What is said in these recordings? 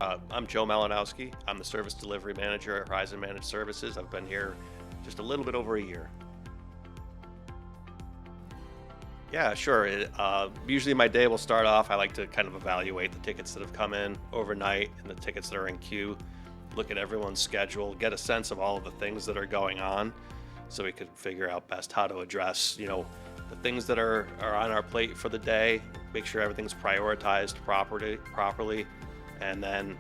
I'm Joe Malinowski. I'm the Service Delivery Manager at Horizon Managed Services. I've been here just a little bit over a year. Yeah, sure. Usually my day will start off, I like to kind of evaluate the tickets that have come in overnight and the tickets that are in queue, look at everyone's schedule, get a sense of all of the things that are going on so we could figure out best how to address, the things that are on our plate for the day, make sure everything's prioritized properly, and then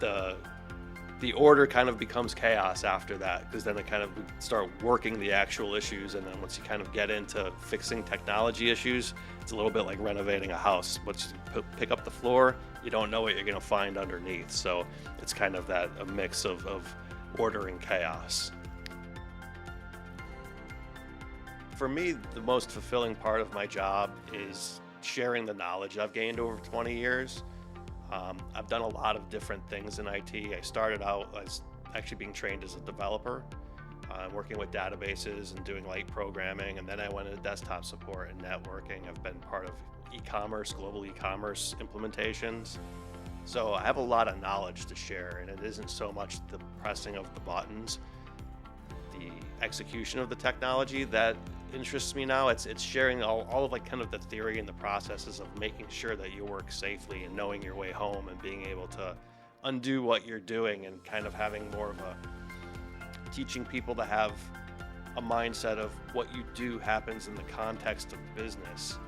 the the order kind of becomes chaos after that, because then it kind of we start working the actual issues, and then once you kind of get into fixing technology issues, it's a little bit like renovating a house. Once you pick up the floor, you don't know what you're going to find underneath, so it's kind of a mix of order and chaos. For me, the most fulfilling part of my job is sharing the knowledge I've gained over 20 years. I've done a lot of different things in IT. I started out as actually being trained as a developer, working with databases and doing light programming, and then I went into desktop support and networking. I've been part of e-commerce, global e-commerce implementations. So I have a lot of knowledge to share, and it isn't so much the pressing of the buttons, the execution of the technology that interests me now. It's sharing all of like kind of the theory and the processes of making sure that you work safely and knowing your way home and being able to undo what you're doing, and kind of having more of a teaching people to have a mindset of what you do happens in the context of business.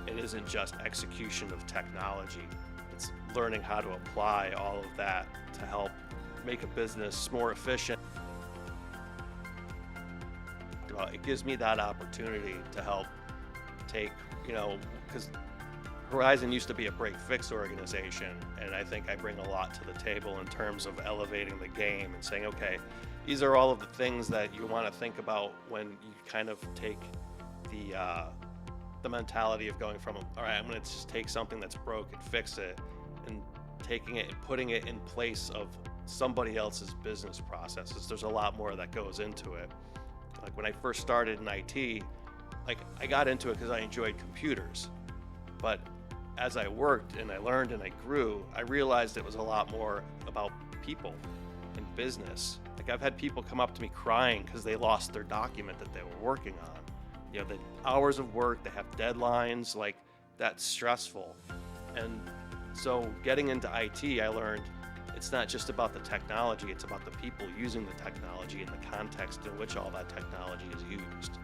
It isn't just execution of technology. It's learning how to apply all of that to help make a business more efficient. It gives me that opportunity to help take, because Horizon used to be a break-fix organization, and I think I bring a lot to the table in terms of elevating the game and saying, okay, these are all of the things that you want to think about when you kind of take the mentality of going from, all right, I'm going to just take something that's broke and fix it, and taking it and putting it in place of somebody else's business processes. There's a lot more that goes into it. Like when I first started in IT, I got into it because I enjoyed computers. But as I worked and I learned and I grew, I realized it was a lot more about people and business. Like I've had people come up to me crying because they lost their document that they were working on. The hours of work, they have deadlines, like that's stressful. And so getting into IT, I learned it's not just about the technology, it's about the people using the technology and the context in which all that technology is used.